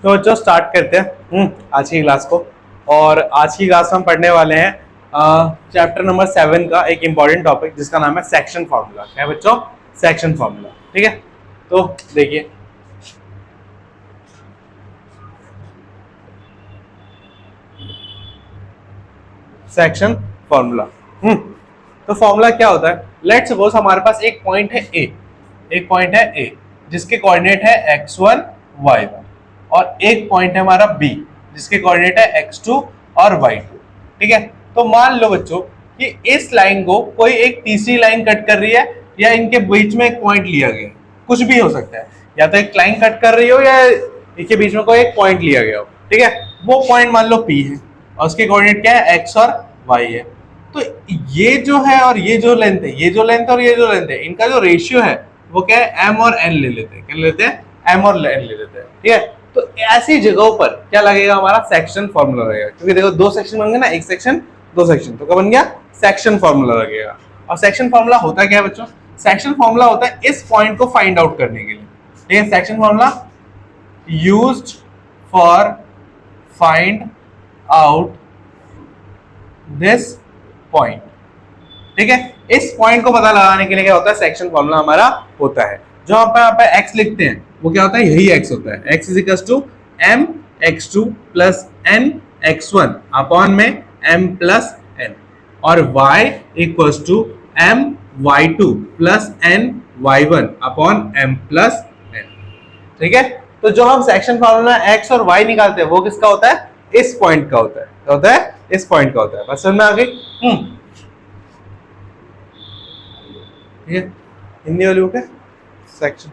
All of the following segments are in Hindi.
तो बच्चों स्टार्ट करते हैं आज की क्लास को। और आज की क्लास में हम पढ़ने वाले हैं चैप्टर नंबर 7 का एक इंपॉर्टेंट टॉपिक जिसका नाम है सेक्शन फॉर्मूला। क्या है बच्चों? Section formula. ठीक है, तो देखिए सेक्शन फॉर्मूला। तो फॉर्मूला क्या होता है? लेट्स सपोज हमारे पास एक पॉइंट है ए, एक पॉइंट है ए जिसके कोऑर्डिनेट है x1 y1, और एक पॉइंट है हमारा बी जिसके कोऑर्डिनेट है x2 और y2। ठीक है, तो मान लो बच्चों कि इस लाइन को कोई एक तीसरी लाइन कट कर रही है या इनके बीच में एक पॉइंट लिया गया, कुछ भी हो सकता है, या तो एक लाइन कट कर रही हो या इनके बीच में कोई एक पॉइंट लिया गया हो। ठीक है, वो पॉइंट मान लो P है और उसके कोऑर्डिनेट क्या है? x और y है। तो ये जो है और ये जो लेंथ है, ये जो लेंथ और ये जो लेंथ है, इनका जो रेशियो है वो क्या है? m और n ले लेते हैं। क्या लेते हैं? m और n ले लेते हैं। ठीक है, तो ऐसी जगहों पर क्या लगेगा? हमारा सेक्शन फॉर्मूला लगेगा, क्योंकि देखो दो सेक्शन बन गए ना, एक सेक्शन दो सेक्शन, तो क्या बन गया? सेक्शन फॉर्मूला लगेगा। और सेक्शन फॉर्मूला होता क्या है बच्चों? सेक्शन फॉर्मूला होता है इस पॉइंट को फाइंड आउट करने के लिए। ठीक है, section formula used for find out this point. ठीक है, इस पॉइंट को पता लगाने के लिए क्या होता है? सेक्शन फॉर्मूला हमारा होता है। जो आप यहाँ पे x लिखते हैं वो क्या होता है? यही x होता है। x is equal to m x2 plus n x1 upon में m प्लस n, और y equal to m y2 plus n y1 upon m plus n। ठीक है, तो जो हम सेक्शन फॉर्मूला x और y निकालते हैं वो किसका होता है? इस पॉइंट का होता है। क्या होता है? इस पॉइंट का होता है। बस समझ में आ गई? ये हिंदी वाली बुक है सेक्शन,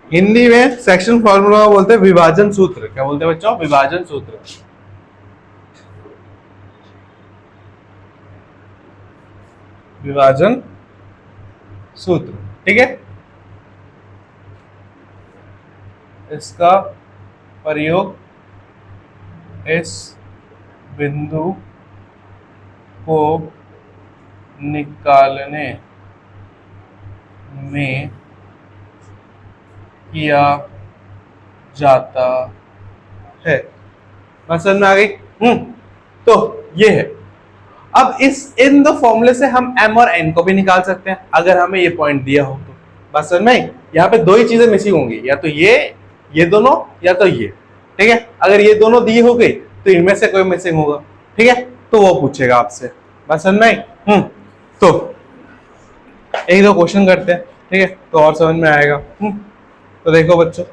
हिंदी में सेक्शन फॉर्मूला बोलते हैं विभाजन सूत्र। क्या बोलते हैं बच्चों? विभाजन सूत्र। विभाजन सूत्र। ठीक है, इसका प्रयोग इस बिंदु को निकालने में किया जाता है। बात समझ में आ गई? तो ये है। अब इन दो फॉर्मूले से हम m और n को भी निकाल सकते हैं अगर हमें ये पॉइंट दिया हो तो। बात समझ में आई? यहाँ पे दो ही चीजें मिसिंग होंगी, या तो ये दोनों या तो ये। ठीक है, अगर ये दोनों दी हो गई तो इनमें से कोई मिसिंग होगा। ठीक है, तो वो पूछेगा आपसे। बात समझ में आई? तो एक दो क्वेश्चन करते हैं, ठीक है, तो और समझ में आएगा। तो देखो बच्चों,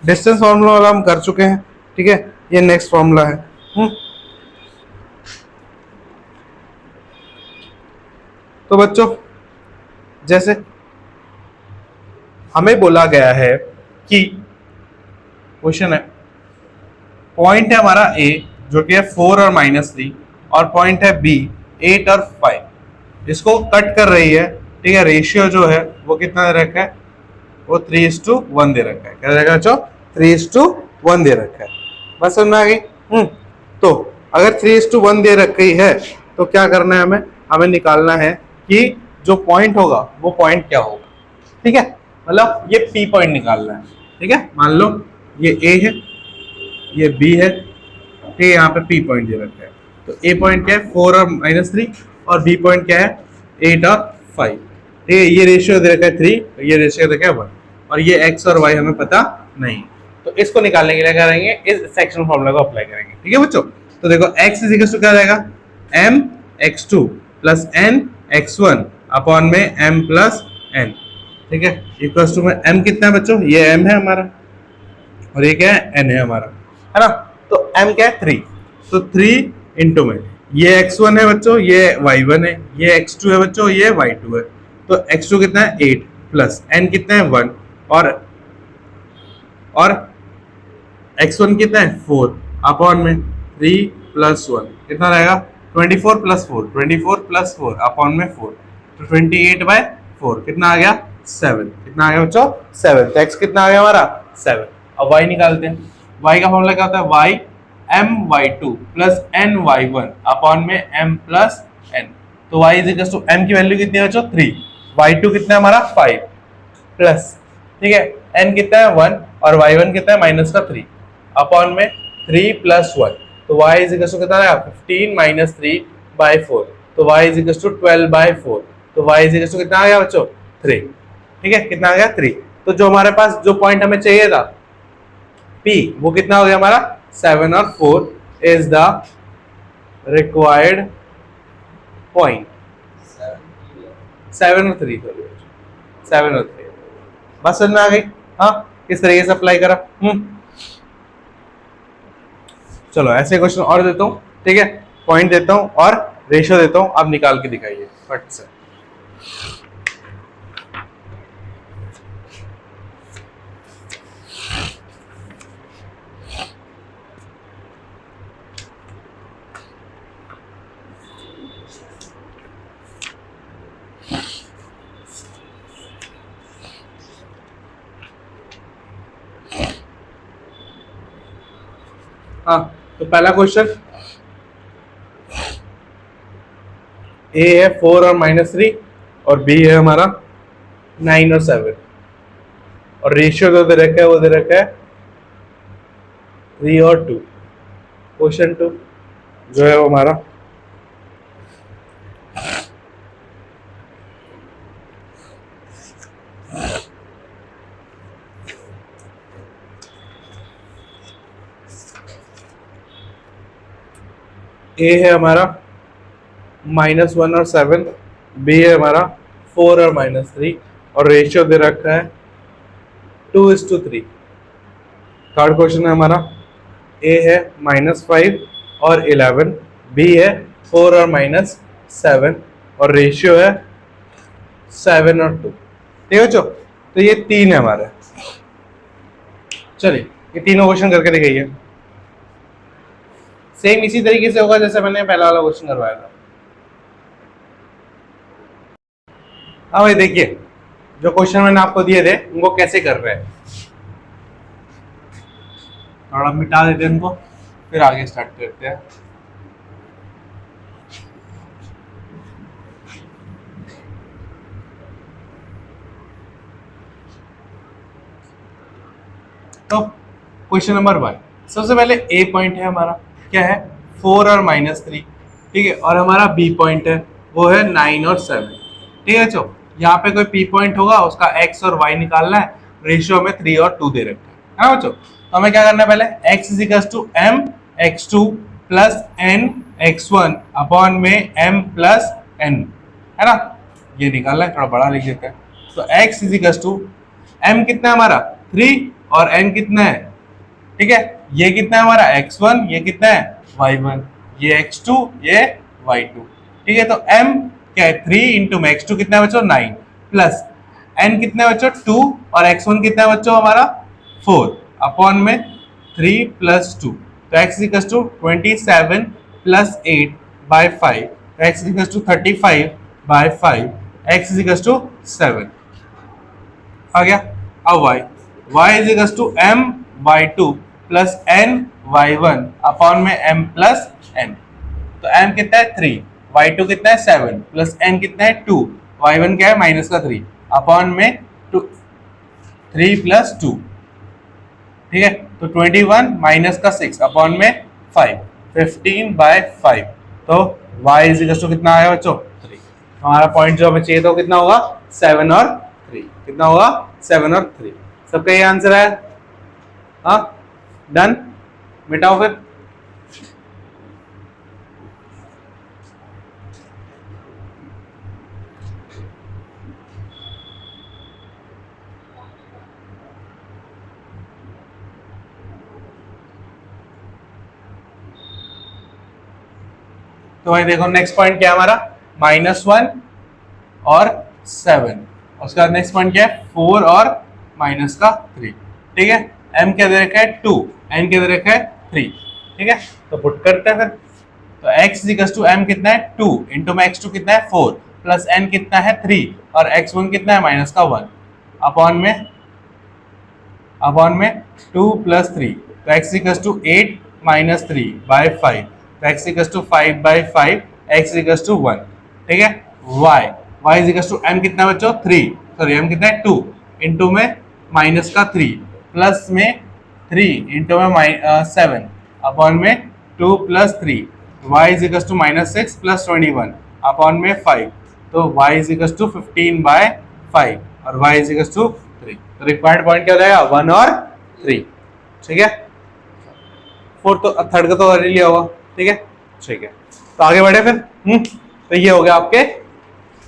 डिस्टेंस फॉर्मूला वाला हम कर चुके हैं। ठीक है, ये नेक्स्ट फॉर्मूला है। तो बच्चों जैसे हमें बोला गया है कि क्वेश्चन है, पॉइंट है हमारा ए जो कि है 4 और -3, और पॉइंट है बी 8 और 5, इसको कट कर रही है। ठीक है, रेशियो जो है वो कितना दे रखा है? वो 3:1 दे रखा है। क्या रहेगा बच्चों? 3:1 दे रखा है। बस समझ में आ गई? तो अगर 3:1 दे रखी है तो क्या करना है? हमें निकालना है कि जो पॉइंट होगा वो पॉइंट क्या होगा। ठीक है, मतलब ये P पॉइंट निकालना है। ठीक है, मान लो ये A है, ये B है, ठीक है, यहाँ पे P पॉइंट दे रखा है। तो A पॉइंट क्या है? 4 और -3, और B पॉइंट क्या है? 8 और 5। ठीक है, ये रेशियो दे रखा है 3, ये रेशियो दे रखा है 1, और ये x और y हमें पता नहीं। तो इसको निकालने के लिए क्या करेंगे? इस सेक्शन फॉर्मूला को अप्लाई करेंगे। ठीक है बच्चों, तो देखो x इज इक्वल टू क्या रहेगा? m x2 plus n x1 upon में m प्लस n। ठीक है, इक्वल टू में m कितना है बच्चों? ये m है हमारा, और ये क्या है? n है हमारा, है ना। तो m क्या है? 3। तो 3 इंटू में ये x1 है बच्चों, ये y1 है, ये x2 है बच्चों, ये y2 है। तो x2 कितना है? 8 प्लस n कितना है? 1, और x1 कितना है? 4 अपॉन में 3 प्लस 1 कितना रहेगा? 24 प्लस 4, 24 प्लस 4 अपॉन में 4, तो 28/4 कितना आ गया? 7। कितना आ गया बच्चों? 7। तो x कितना आ गया हमारा? 7। अब y निकालते हैं। y का फॉर्मूला क्या होता है? y m y2 plus n y1 upon में m प्लस n। तो y is equal to m की वैल्यू कितनी है बच्चों 3, y2 कितना है हमारा 5 प्लस, ठीक है, n कितना है 1 और y1 कितना है माइनस का 3 अपॉन में 3 प्लस 1, तो y इज इक्वल टू कितना आएगा 15 माइनस 3 बाई 4, तो y is equal to 12 by 4, तो y इज इक्वल टू कितना आ गया बच्चों 3, ठीक है, कितना आ गया 3। तो जो हमारे पास जो पॉइंट हमें चाहिए था P, वो कितना हो गया हमारा 7 और 4 इज द रिक्वायर्ड पॉइंट, 7 और 3, 7 और 3, बस समझ में आ गई। हाँ, किस तरीके से अप्लाई करा। चलो ऐसे क्वेश्चन और देता हूँ, ठीक है, पॉइंट देता हूँ और रेशियो देता हूँ, आप निकाल के दिखाइए फट से। हाँ, तो पहला क्वेश्चन ए है 4 और -3 और बी है हमारा 9 और 7 और रेशियो जो दे रखा है वो दे रखा है 3 और 2। क्वेश्चन 2 जो है वो हमारा ए है हमारा -1 और 7, बी है हमारा 4 और -3 और रेशियो दे रखा है 2:3। थर्ड क्वेश्चन है हमारा ए है -5 और 11, बी है 4 और -7 और रेशियो है 7 और 2। ठीक है बच्चों, तो ये 3 है हमारे। चलिए ये तीनों क्वेश्चन करके दिखाइए। सेम इसी तरीके से होगा जैसे मैंने पहला वाला क्वेश्चन करवाया था। हाँ भाई देखिए, जो क्वेश्चन मैंने आपको दिए थे उनको कैसे कर रहे हैं, थोड़ा मिटा देते हैं उनको, फिर आगे स्टार्ट करते हैं। तो क्वेश्चन नंबर 1, सबसे पहले ए पॉइंट है हमारा, क्या है 4 और -3, ठीक है, और हमारा बी पॉइंट है वो है 9 और 7। ठीक है बच्चों, यहाँ पे कोई पी पॉइंट होगा, उसका एक्स और वाई निकालना है, रेशियो में 3 और 2 दे रखा है ना बच्चों। तो हमें क्या करना है, पहले x = m x2 plus n x1 upon में m प्लस n, है ना, ये निकालना है, थोड़ा बड़ा लिख देते हैं। तो x = m कितना है हमारा 3 और n कितना है, ठीक है, ये कितना है हमारा x1, ये कितना है y1, ये x2, ये y2। ठीक है, तो m क्या है 3 इंटू में x2 कितना है बच्चों 9 प्लस n कितना है बच्चों 2 और x1 कितना है बच्चों हमारा 4 अपॉन में 3 प्लस 2, तो x = 27 plus 8 by 5, x = 35 by 5, x = 7 आ गया। अब y = m/2 plus n y1 upon में m प्लस n, तो m कितना है 3, y2 कितना है 7 प्लस n कितना है 2, y1 क्या है माइनस का 3 अपॉन में 3 प्लस 2। ठीक है, तो 21 माइनस का 6 अपॉन में 5, 15 बाय 5, तो y = कितना आया बच्चों 3। हमारा पॉइंट जो हमें चाहिए था कितना होगा 7 और 3, कितना होगा 7 और 3। सबका ये आंसर है। हाँ डन, मिटाओ फिर। तो भाई देखो नेक्स्ट पॉइंट क्या है हमारा -1 और 7, उसके बाद नेक्स्ट पॉइंट क्या है 4 और माइनस का 3। ठीक है, m क्या दे रखा है 2, n क्या दे रखा है 3। ठीक है, तो पुट करते हैं फिर। तो x = m कितना है 2 इंटू में x2 कितना है 4 प्लस n कितना है 3 और x1 कितना है माइनस का 1 अपॉन में 2 प्लस 3, तो x = 8 - 3 बाय 5, तो x = 5 बाय 5, x = 1। ठीक है, y is equal to m कितना बच्चों 3, सॉरी m कितना है 2, इंटू में माइनस का 3 प्लस में 3 इंटू में 7 अपॉन में 2 plus 3, y is equal to minus 6 plus 21 upon में 5, तो y इज इक्वल टू 15/5 और y इज इक्वल टू 3। तो रिक्वायर्ड पॉइंट क्या हो जाएगा 1 और 3, ठीक है। फोर्थ तो थर्ड का तो कर लिया होगा, ठीक है, ठीक है। तो आगे बढ़े फिर। तो ये हो गया आपके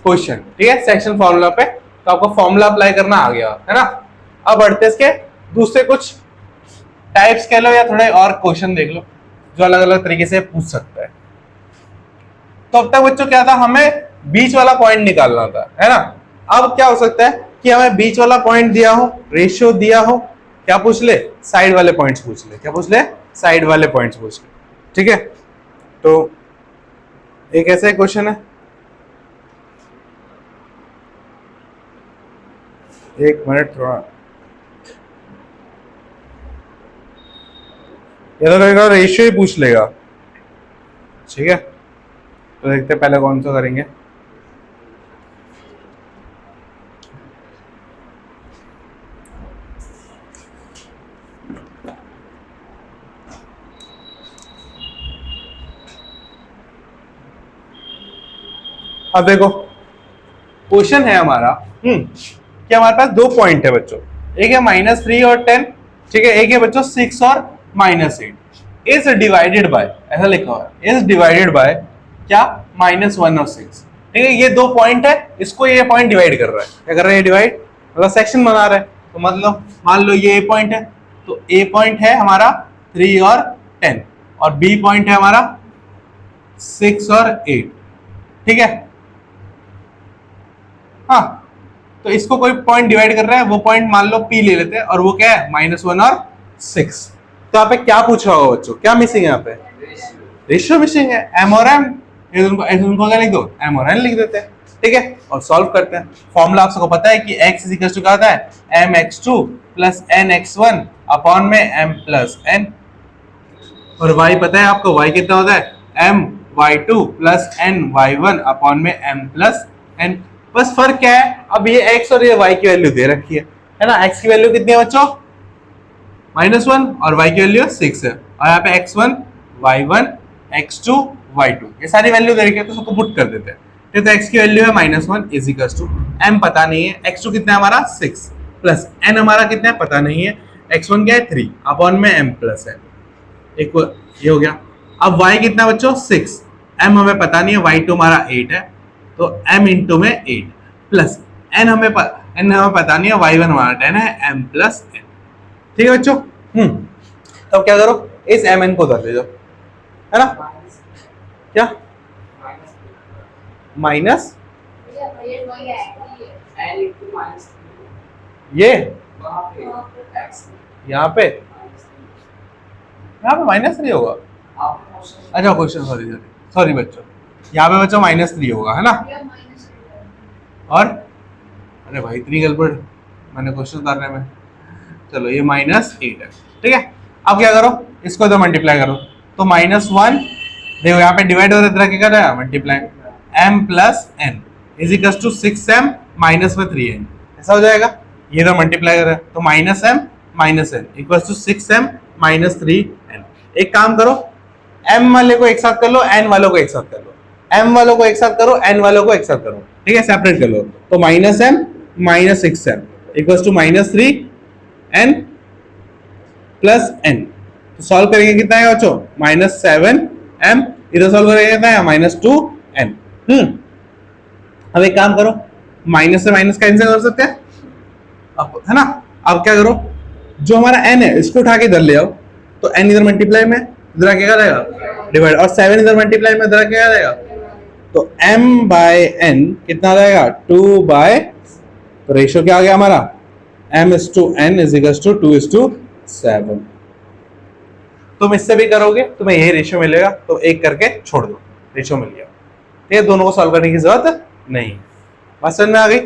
क्वेश्चन, ठीक है, सेक्शन फॉर्मूला पे। तो आपको फॉर्मूला अप्लाई करना आ गया है ना। अब बढ़ते इसके दूसरे कुछ टाइप्स कह लो या थोड़े और क्वेश्चन देख लो जो अलग अलग तरीके से पूछ सकता है। तो अब तक बच्चों क्या था, हमें बीच वाला पॉइंट निकालना था, है ना। अब क्या हो सकता है कि हमें बीच वाला पॉइंट दिया हो, रेशियो दिया हो, क्या पूछ ले, साइड वाले पॉइंट्स पूछ ले। क्या पूछ ले, साइड वाले पॉइंट्स पूछ ले, ठीक है। तो एक ऐसा क्वेश्चन है, एक मिनट थोड़ा, ये रेशियो ही पूछ लेगा, ठीक है। तो देखते पहले कौन सा करेंगे। अब देखो क्वेश्चन है हमारा कि हमारे पास दो पॉइंट है बच्चों, एक है -3 और 10, ठीक है, एक है बच्चों 6 और -8। इज डिवाइडेड बाय, ऐसा लिखा हुआ है, इज डिवाइडेड बाय क्या, -1 और 6, ठीक है। ये दो पॉइंट है, इसको ये पॉइंट डिवाइड कर रहा है। क्या कर रहा है, डिवाइड मतलब सेक्शन बना रहा है। तो मतलब मान लो ये ए पॉइंट है, तो ए पॉइंट है हमारा 3 और 10 और बी पॉइंट है हमारा 6 और 8, ठीक है। हाँ, तो इसको कोई पॉइंट डिवाइड कर रहा है, वो पॉइंट मान लो P ले लेते हैं, और वो क्या है -1 और 6। तो यहाँ पे क्या पूछा होगा बच्चों, क्या मिसिंग है यहाँ पे, रेशियो मिसिंग है, m और n। उनको क्या लिख दो, m और n लिख देते हैं, ठीक है, और सॉल्व करते हैं। फॉर्मूला आप सबको पता है कि x इज इक्वल टू क्या होता है, mx2 प्लस nx1 अपॉन में m प्लस n, और y पता है आपको, y कितना होता है, my2 प्लस ny1 अपॉन में m प्लस n। बस फर्क क्या है, अब ये x और ये y की वैल्यू दे रखी है ना। x की वैल्यू कितनी है बच्चों, -1 और y की वैल्यू 6 है, और यहाँ पे x1 y1 x2 y2 ये सारी वैल्यू दे रखी है, तो सबको पुट कर देते हैं। तो x की वैल्यू है -1 इज इक्वल टू m पता नहीं है, x2 कितना है हमारा 6 प्लस n हमारा कितना है पता नहीं है, x1 क्या है 3 अपॉन में m प्लस n, एक ये हो गया। अब y कितना बच्चों 6, m हमें पता नहीं है, y2 हमारा 8 है, तो m इंटू में 8 प्लस n हमें पता नहीं है, y1 हमारा 10 है, m प्लस n, ठीक है बच्चों। तो क्या करो, इस mn को उधर ले जाओ, है ना। क्या माइनस ये यहाँ पे -3 होगा। अच्छा क्वेश्चन, सॉरी बच्चों, यहाँ पे बच्चों -3 होगा, है ना। और अरे भाई इतनी गड़बड़ मैंने क्वेश्चन उतारने में, चलो ये -8 है, ठीक है। अब क्या करो, इसको तो मल्टीप्लाई करो, तो -1 देखो यहाँ पे डिवाइड हो रहा है, क्या रहेगा multiply, m plus n is equal to 6m minus में 3n, ऐसा हो जाएगा। ये तो मल्टीप्लाई कर रहा है, तो -m minus n equal to 6m minus 3n। एक काम करो, m वाले को एक साथ कर लो, n वालों को एक साथ कर लो, m वालों को एक साथ करो, n वालों को एक साथ करो, ठीक है, सेपरेट कर लो। तो -m minus 6m equal to -3n plus n। तो सॉल्व करेंगे कितना है बच्चों, -7m, इधर सॉल्व करेंगे कितना है -2n। अब एक काम करो, माइनस से माइनस कैंसिल कर सकते हैं अब, है ना। अब क्या करो, जो हमारा n है इसको उठा के इधर ले आओ, तो n इधर मल्टीप्लाई में, इधर आके क्या रहेगा डिवाइड, और 7 इधर मल्टीप्लाई में, इधर आके क्या रहेगा, तो m बाय n कितना आ जाएगा 2 बाय, तो रेशियो क्या आ गया हमारा, m/n इज इक्वल टू 2:7। तुम इससे भी करोगे तुम्हें यही रेशियो मिलेगा, तो एक करके छोड़ दो, रेशियो मिल गया, ठीक है। दोनों को सॉल्व करने की जरूरत नहीं। बात समझ में आ गई,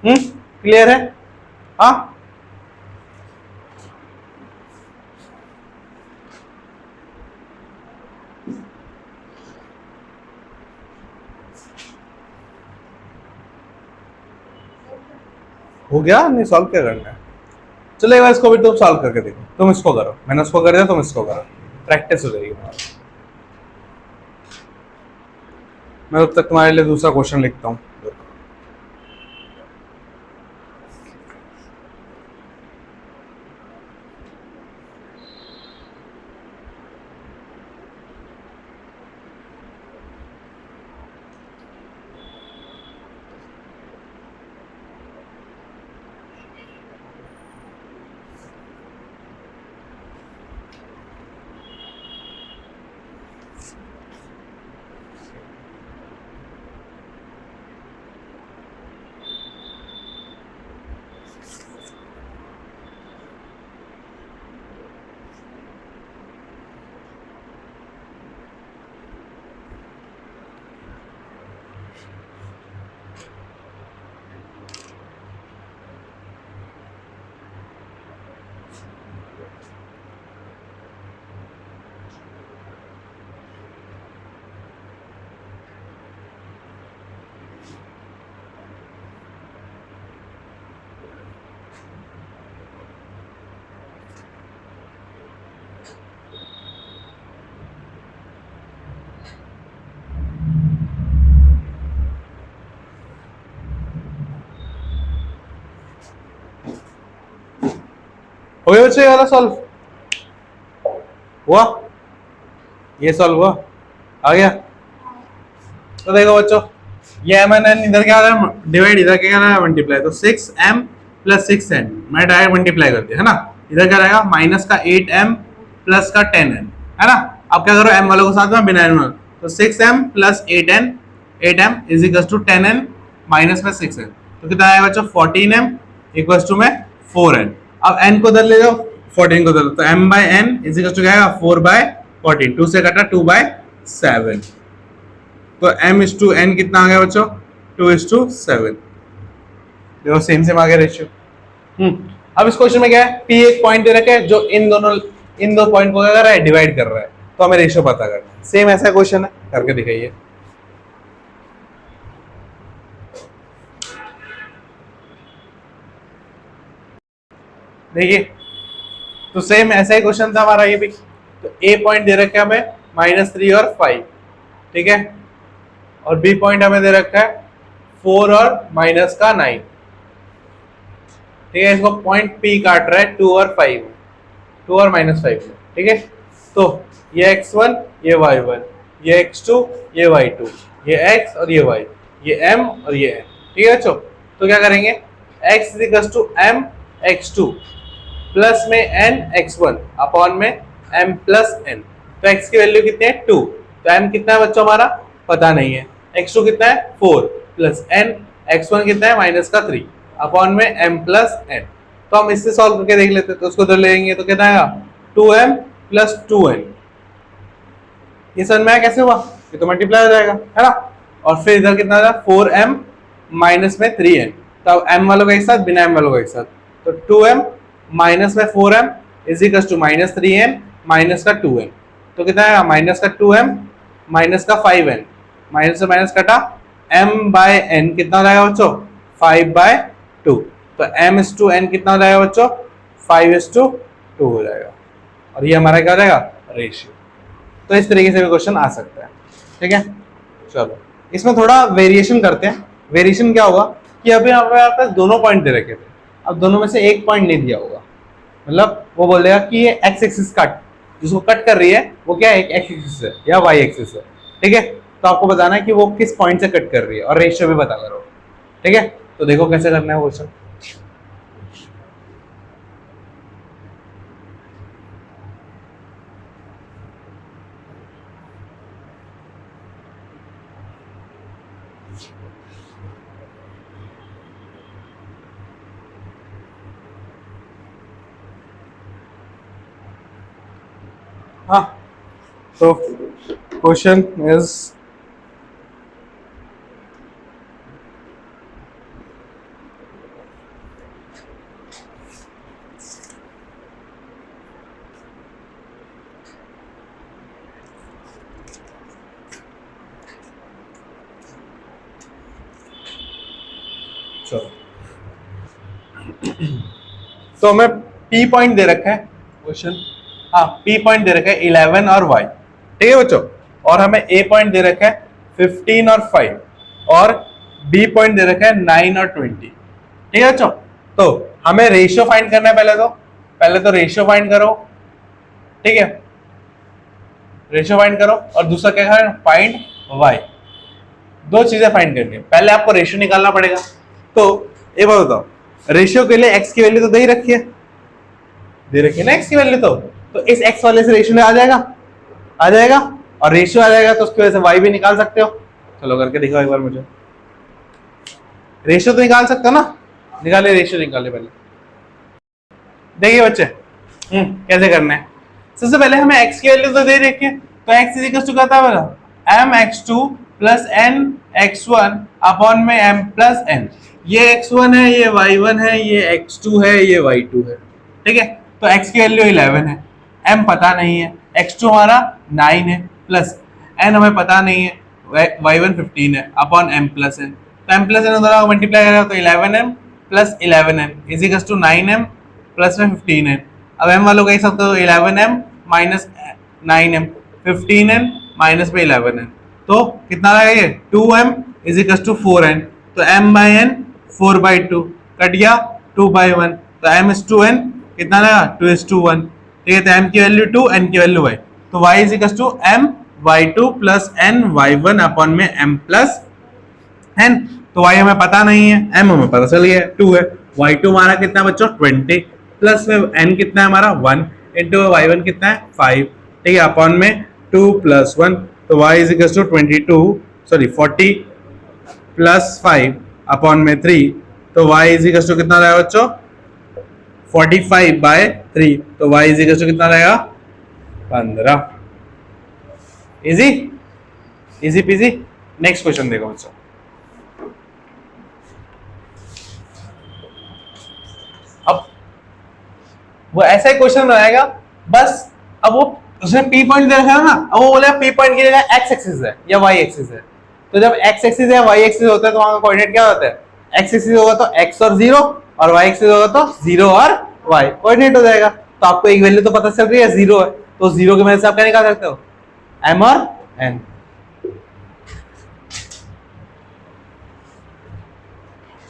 क्लियर है। हाँ हो गया नहीं, सॉल्व क्या करना है। चलो एक बार इसको भी तुम सॉल्व करके देखो, तुम इसको करो, मैंने उसको कर दिया, तुम इसको करो, प्रैक्टिस हो जाएगी तुम्हारी। मैं तब तक तुम्हारे लिए दूसरा क्वेश्चन लिखता हूँ। हो गया बच्चों, ये वाला सॉल्व हुआ, ये सॉल्व हुआ, आ गया। तो देखो बच्चों, ये एम एन एन इधर क्या आ रहा है डिवाइड, इधर क्या आ रहा है मल्टीप्लाई, तो 6m प्लस 6n मैं डायरेक्ट मल्टीप्लाई कर दिया है ना। इधर क्या रहेगा माइनस का 8m प्लस का 10n है ना। अब क्या करो, m वालों को साथ में बिना n वालों, तो 6m plus 8m is equal to 10n minus में 6n, तो कितना आएगा बच्चों 14m इक्वल टू में 4n। अब n को उधर ले जाओ, 14 को उधर, तो m by n is equal to क्या आएगा 4 बाय 14, 2 से कटा 2 बाय 7, तो m इज टू n कितना आ गया बच्चों 2:7। देखो सेम सेम आ गया रेशियो। अब इस क्वेश्चन में क्या है, p एक पॉइंट दे रखा है जो इन दो पॉइंट को क्या कर रहा है डिवाइड कर रहा है, तो हमें रेशियो पता करना है। सेम ऐसा क्वेश्चन है, करके दिखाइए। देखिए तो सेम ऐसा ही क्वेश्चन था हमारा ये भी, तो a पॉइंट दे रखा है हमें -3 और 5, ठीक है, और b पॉइंट हमें दे रखा है 4 और माइनस का 9, ठीक है। इसको पॉइंट p काट रहा है 2 और 5, 2 और -5 में, ठीक है। तो ये x1 ये y1, ये x2 ये y2, ये x और ये y, ये m और ये n, ठीक है बच्चों। तो क्या करेंगे, x m x2 प्लस में n x1 अपॉन में m प्लस n, तो x की वैल्यू कितनी है 2, तो m कितना है बच्चों हमारा पता नहीं है, x2 कितना है 4 प्लस n, x1 कितना है माइनस का 3 अपॉन में m प्लस n। तो हम इससे सॉल्व करके देख लेते हैं, तो उसको उधर लेंगे तो कितना आएगा 2m प्लस 2n, ये समझ में आया कैसे हुआ, ये तो मल्टीप्लाई हो जाएगा है ना। और फिर इधर कितना आ 4m माइनस में 3n, तो अब m वालों का एक साथ बिना m वालों का एक साथ, तो 2m माइनस में 4m is equal to minus 3n minus का 2n, तो कितना आएगा माइनस का 2m माइनस का 5n, माइनस से माइनस कटा m बाय n कितना हो जाएगा बच्चों 5/2, तो m इज टू n कितना हो जाएगा बच्चों 5:2 हो जाएगा, और ये हमारा क्या हो जाएगा रेशियो। तो इस तरीके से भी क्वेश्चन आ सकता है, ठीक है। चलो इसमें थोड़ा वेरिएशन करते हैं। वेरिएशन क्या होगा कि अभी हमारे पास दोनों पॉइंट दे रखे थे, अब दोनों में से एक पॉइंट नहीं दिया होगा, मतलब वो बोल देगा कि ये एक्स एक्सिस कट, जिसको कट कर रही है वो क्या है, एक एक्स एक्सिस है या वाई एक्सिस है, ठीक है। तो आपको बताना है कि वो किस पॉइंट से कट कर रही है और रेशियो भी बता करो, ठीक है। तो देखो कैसे करना है क्वेश्चन। हाँ, तो क्वेश्चन इज चलो तो हमें P पॉइंट दे रखा है क्वेश्चन, हाँ P पॉइंट दे रखा है 11 और Y, ठीक है बच्चों, और हमें A पॉइंट दे रखा है 15 और 5 और B पॉइंट दे रखा है 9 और 20, ठीक है बच्चों। तो हमें रेशियो फाइंड करना है, पहले तो रेशियो फाइंड करो, ठीक है, रेशियो फाइंड करो, और दूसरा क्या है, फाइंड Y। दो चीजें फाइंड करनी है, पहले आपको रेशियो निकालना पड़ेगा। तो ये बात बताओ, रेशियो के लिए x की वैल्यू तो दे रखी है ना x की वैल्यू, तो इस x वाले से रेशियो आ जाएगा, और रेशियो आ जाएगा तो उसकी वजह से y भी निकाल सकते हो। चलो करके दिखाओ एक बार मुझे, रेशियो तो निकाल सकते हो ना, निकाले रेशियो निकाले पहले, देखिए बच्चे कैसे करना है। सबसे पहले हमें x की वैल्यू तो दे रखी है, तो x इज इक्वल टू क्या था मेरा, mx2 plus n x1 upon में m प्लस n। ये x1 है, ये y1 है, ये x2 है, ये y2 है, ठीक है। तो x की वैल्यू 11 है, m पता नहीं है, x2 हमारा 9 है, प्लस n हमें पता नहीं है, y1 15 है, अपॉन m प्लस n। तो m प्लस n दोनों को मल्टीप्लाई करेगा तो 11m plus 11n is equal to 9m plus में 15n। अब m वालों का ही सब तो 11m minus 9m, 15n minus में 11n, तो कितना आएगा ये 2m is equal to 4n। तो m बाई n 4/2 कट गया 2/1, तो m इज 2n कितना आएगा 2:1, ठीक है। तो m की वैल्यू 2, n की वैल्यू y, तो y is equal to m y2 plus n y1 upon में m प्लस n। तो y हमें पता नहीं है, m हमें पता चल गया 2 है, y2 हमारा कितना बच्चों 20 प्लस में n कितना है हमारा 1 इंटू y1 कितना है 5, ठीक है, अपॉन में 2 प्लस 1, तो y is equal to 40 plus 5 upon में 3, तो y इज इक्वल टू कितना रहेगा बच्चों 45/3, तो y इज इक्वल टू कितना रहेगा 15। Easy PG. नेक्स्ट क्वेश्चन देखो बच्चों, अब वो ऐसा ही क्वेश्चन बनाएगा, बस अब वो उसने P पॉइंट दे रखा है ना, अब वो बोले P पॉइंट की जगह x एक्सिस है या y एक्सिस है। तो जब x एक्सिस या y एक्सिस होता है तो वहां का कोऑर्डिनेट क्या होता है, x एक्सिस होगा तो x और 0, और y एक्सिस होगा तो 0 और y कोऑर्डिनेट हो जाएगा। तो आपको एक वैल्यू तो पता चल रही है 0 है, तो 0 की मदद से आप क्या निकाल सकते हो, m और n।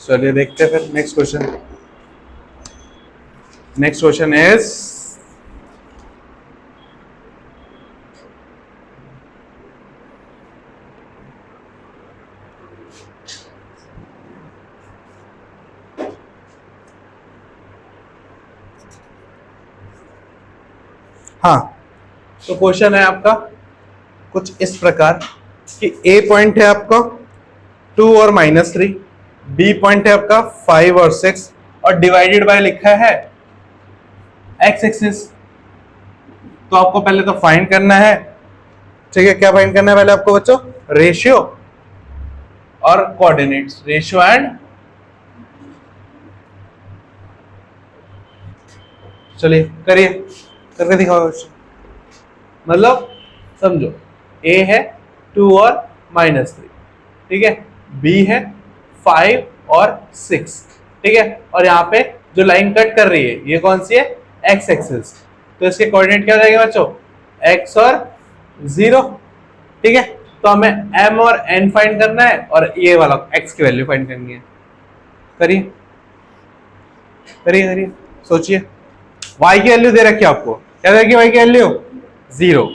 चलिए देखते हैं फिर next question. Next question is हाँ, तो क्वेश्चन है आपका कुछ इस प्रकार कि A पॉइंट है आपका 2 और -3, B पॉइंट है आपका 5 और 6, और डिवाइडेड बाय लिखा है x एक्सिस। तो आपको पहले तो फाइंड करना है, ठीक है, क्या फाइंड करना है पहले आपको बच्चों, रेशियो और कोऑर्डिनेट्स, रेशियो एंड, चलिए करिए, करके दिखाओ बच्चों। मतलब समझो A है 2 और -3, ठीक है, B है 5 और 6, ठीक है, और यहाँ पे जो लाइन कट कर रही है ये कौन सी है, x एक्सिस। तो इसके कोऑर्डिनेट क्या हो जाएंगे बच्चों, x और 0, ठीक है। तो हमें m और n फाइंड करना है और ये वाला x की वैल्यू फाइंड करनी है। करिए करिए करिए, सोचिए। y की वैल्यू दे रखी है आपको, क्या दे रखी है y की वैल्यू 0,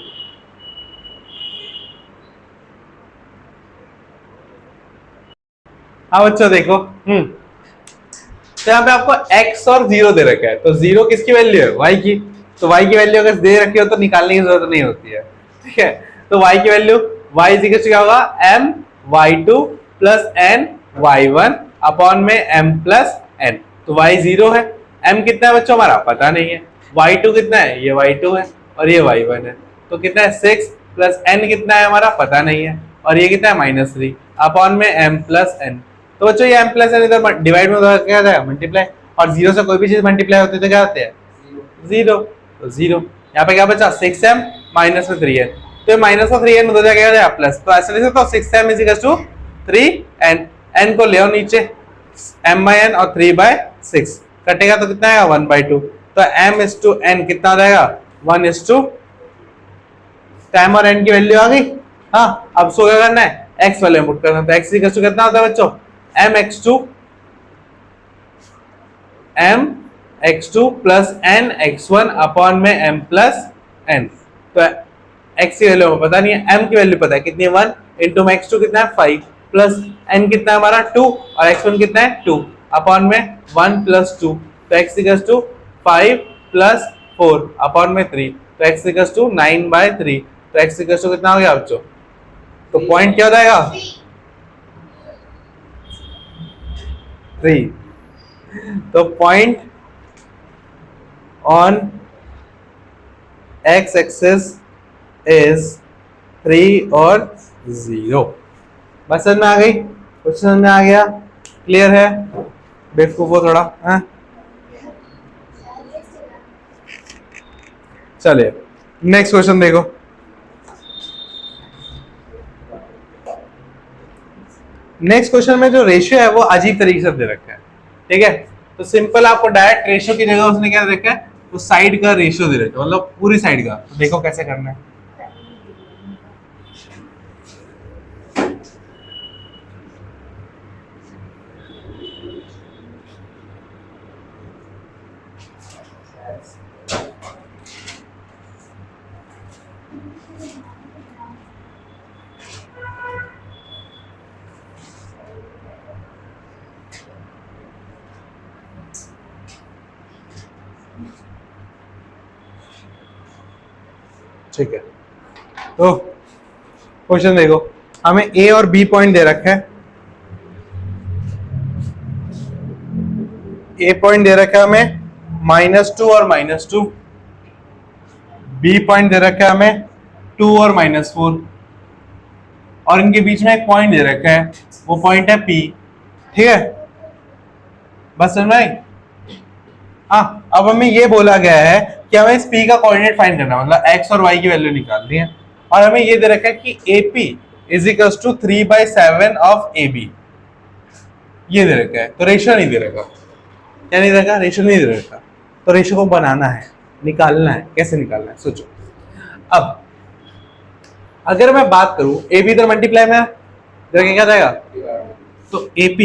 हाँ बच्चों देखो, तो यहाँ पे आपको x और 0 दे रखा है, तो 0 किसकी वैल्यू है, y की। तो y की वैल्यू अगर दे रखी हो तो निकालने की जरूरत नहीं होती है, ठीक है। तो y की value y is equal to क्या होगा, m y2 plus n y1 upon में m प्लस n। तो y 0 है, m कितना है बच्चों हमारा पता नहीं है, y2 कितना है, ये y2 है और ये y1 है, तो कितना है 6 प्लस n कितना है हमारा पता नहीं है, और ये कितना है -3 अपॉन में m प्लस n। तो बच्चों ये m प्लस n इधर डिवाइड में क्या जाएगा, मल्टीप्लाई, और 0 से कोई भी चीज मल्टीप्लाई होती है तो क्या होते हैं 0, तो 0। यहाँ पे क्या बचा 6m माइनस में 3n, तो ये माइनस में 3n उधर जाके क्या जाएगा प्लस, तो ऐसे लिख सकते हो 6m is equal to 3n, n को ले आओ नीचे m बाय n और 3/6, कटेगा तो कितना आएगा 1/2। तो m/n कितना आ जाएगा 1:, m और n की वैल्यू आ गई। हाँ, अब सो क्या करना है, x वैल्यू पुट करना है। तो x इक्वल टू कितना होता है बच्चों, mx2 प्लस nx1 अपॉन में m प्लस n। तो x की वैल्यू पता नहीं है, m की वैल्यू पता है कितनी है 1, इंटू में x2 कितना है 5 प्लस n कितना है हमारा 2 और x1 कितना है 2 अपॉन में 1 प्लस 2। तो x equal to 5 plus 4 upon में 3। तो x इक्वल टू 9/3। तो x इक्वल टू कितना हो गया बच्चों, तो पॉइंट क्या हो जाएगा 3। तो point on x axis is 3 और 0। बस समझ में आ गई, कुछ समझ में आ गया, क्लियर है, बेवकूफो थोड़ा है। चलिए नेक्स्ट क्वेश्चन देखो। नेक्स्ट क्वेश्चन में जो रेशियो है वो अजीब तरीके से दे रखा है, ठीक है। तो सिंपल आपको डायरेक्ट रेशियो की जगह उसने क्या दे रखा है, तो साइड का रेशियो दे रखा है, मतलब पूरी साइड का। तो देखो कैसे करना है। ठीक है, तो क्वेश्चन देखो, हमें ए और बी पॉइंट दे रखा है। ए पॉइंट दे रखा है हमें -2 और -2, बी पॉइंट दे रखा है हमें 2 और -4, और इनके बीच में एक पॉइंट दे रखा है, वो पॉइंट है पी, ठीक है। बस समझ में आई। हाँ, अब हमें ये बोला गया है कि हमें इस p का कोऑर्डिनेट फाइंड करना है, मतलब x और y की वैल्यू निकालनी है, और हमें ये दे रखा है कि AP is equal to 3/7 of AB, ये दे रखा है। तो रेशियो नहीं दे रखा, क्या नहीं दे रखा, रेशियो नहीं दे रखा। तो रेशियो को बनाना है, निकालना है, कैसे निकालना है सोचो। अब अगर मैं बात करूं AB इधर मल्टीप्लाई में क्या जाएगा, तो AP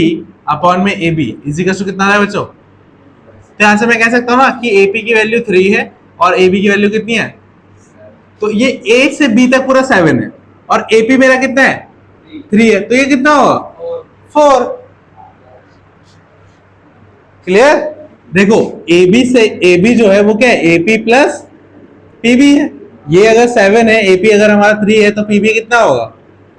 अपॉन में AB इज इक्वल टू कितना है बच्चों। तो यहां से मैं कह सकता हूं ना कि AP की वैल्यू 3 है और AB की वैल्यू कितनी है, तो ये A से B तक पूरा 7 है और AP मेरा कितना है 3 है, तो ये कितना होगा 4। क्लियर। देखो AB से AB जो है वो क्या है, AP प्लस PB है। ये अगर 7 है, AP अगर हमारा 3 है, तो PB कितना होगा,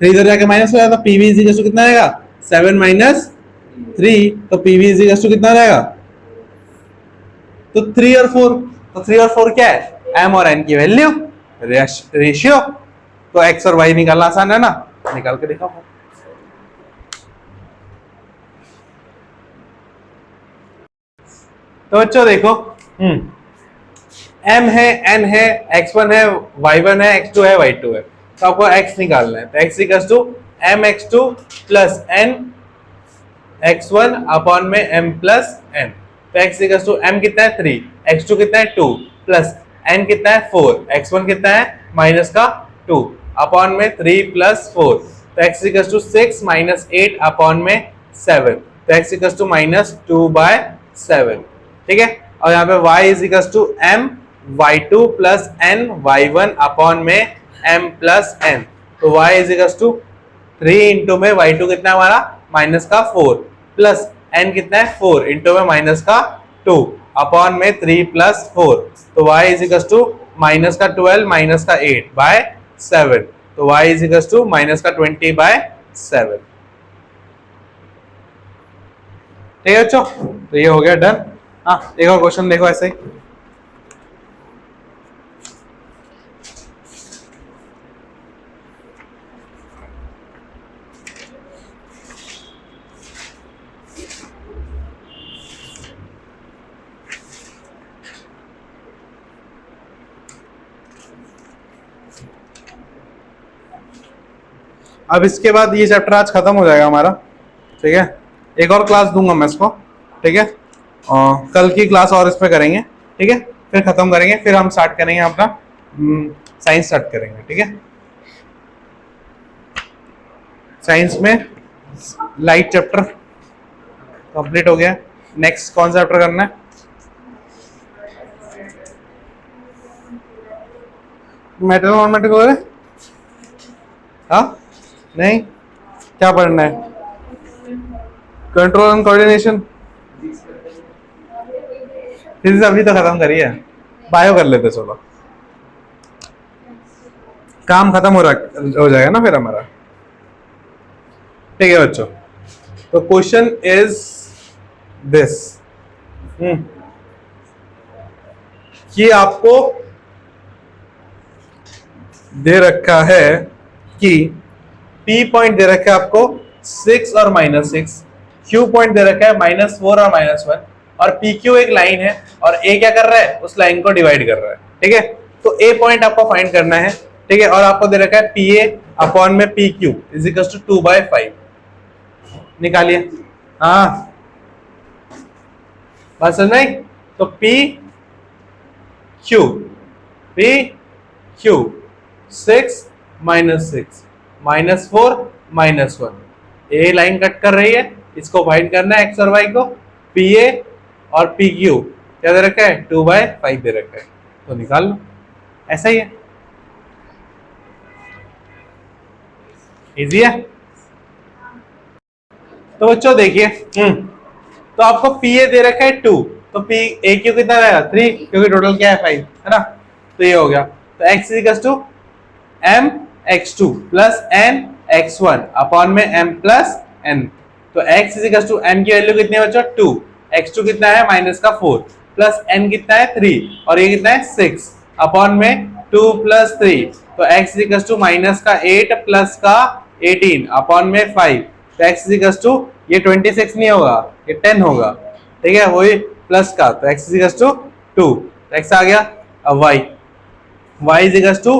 3 इधर जाके माइनस हो जाएगा, तो PB इज इक्वल टू कितना आएगा 7 - 3, तो PB इज इक्वल टू कितना रहेगा, तो 3 और 4। तो 3 और 4 क्या है, m और n की वैल्यू, रेशियो। तो x और y निकालना आसान है ना, निकाल के देखा। तो बच्चों देखो, m है, n है, x1 है, y1 है, x2 है, y2 है। तो आपको x निकालना है। तो x equal to mx2 plus n x1 upon में m प्लस n। तो x इक्वल टू m कितना है 3, x2 कितना है 2 प्लस n कितना है 4, x1 कितना है माइनस का 2 अपॉन में 3 प्लस 4। तो x इक्वल टू 6 - 8 अपॉन में 7। तो x इक्वल टू -2/7, ठीक है। और यहाँ पे y is equal to m y2 plus n y1 upon में m प्लस n। तो y is equal to 3 into में y2 कितना हमारा माइनस का 4 प्लस n कितना है 4 इंटू में माइनस का 2 अपॉन में 3 प्लस 4। तो y is equal to minus का 12 माइनस का 8/7। तो y is equal to minus का 20/7। ठीक है बच्चों, तो ये हो गया डन। हाँ, एक और क्वेश्चन देखो ऐसे ही। अब इसके बाद ये चैप्टर आज खत्म हो जाएगा हमारा, ठीक है। एक और क्लास दूंगा मैं इसको, ठीक है। कल की क्लास और इस पे करेंगे, ठीक है, फिर खत्म करेंगे, फिर हम स्टार्ट करेंगे अपना साइंस स्टार्ट करेंगे, ठीक है। साइंस में लाइट चैप्टर कंप्लीट हो गया। नेक्स्ट कौन सा चैप्टर करना है? मेटल नॉन मेटल हो, हाँ नहीं, क्या पढ़ना है? कंट्रोल एंड कोऑर्डिनेशन, फिजिक्स अभी तो खत्म करी है, बायो कर लेते, चलो काम खत्म हो जाएगा ना फिर हमारा, ठीक है बच्चों। तो क्वेश्चन इज दिस कि आपको दे रखा है कि P पॉइंट दे रखा है आपको 6 और -6, Q पॉइंट दे रखा है -4 और -1, और PQ एक लाइन है और A क्या कर रहा है, उस लाइन को डिवाइड कर रहा है, ठीक है। तो A पॉइंट आपको फाइंड करना है, ठीक है, और आपको दे रखा है PA अपॉन में PQ इज इक्वल टू 2/5, निकालिए। हाँ बस समझ में? तो PQ 6 -6 -4 -1, ए लाइन कट कर रही है, इसको फाइंड करना है एक्स और वाई को। PA और PQ क्या दे रखा है, 2/5 दे रखा है, तो निकाल लो, ऐसा ही है, इजी है। तो बच्चों देखिए, तो आपको PA दे रखा है 2, तो PAQ कितना रहेगा 3, क्योंकि टोटल क्या है 5, है ना। तो ये हो गया, तो x equals to mx2 plus nx1 upon में m प्लस n। तो x इक्वल्स टू m की वैल्यू कितनी है बच्चों 2, x2 कितना है -4 प्लस n कितना है 3 और ये कितना है 6 अपॉन में 2 प्लस 3, तो x इक्वल्स टू -8 प्लस का 18 अपॉन में 5, तो x इक्वल्स टू ये 26 नहीं होगा, ये 10 होगा, ठीक है, वही प्लस का, तो x इक्वल्स टू 2, तो x आ गया। अब y equals to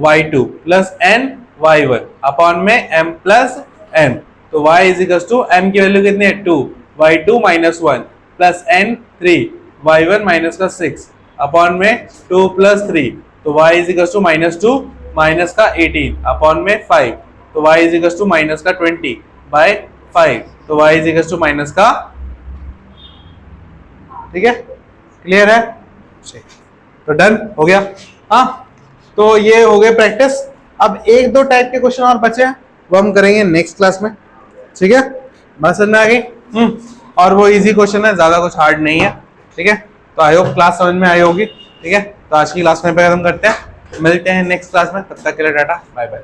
my2 plus ny1 upon में m प्लस n, तो y इक्वल्स टू m की वैल्यू कितनी है 2, y2 -1 plus n 3, y1 minus का 6 अपॉन में 2 प्लस 3, तो y इक्वल्स टू -2 माइनस का 18 अपॉन में 5, तो y इक्वल्स टू माइनस का 20/5, तो y इक्वल्स टू माइनस का, ठीक है, क्लियर है, तो डन हो गया। हाँ, तो ये हो गए प्रैक्टिस। अब 1-2 टाइप के क्वेश्चन और बचे हैं, वो हम करेंगे नेक्स्ट क्लास में, ठीक है, बात समझ में आ गई। और वो इजी क्वेश्चन है, ज्यादा कुछ हार्ड नहीं है, ठीक है। तो आई होप क्लास समझ में आई होगी, ठीक है। तो आज की क्लास में खत्म करते हैं, मिलते हैं नेक्स्ट क्लास में, तब तक के लिए टाटा बाय बाय।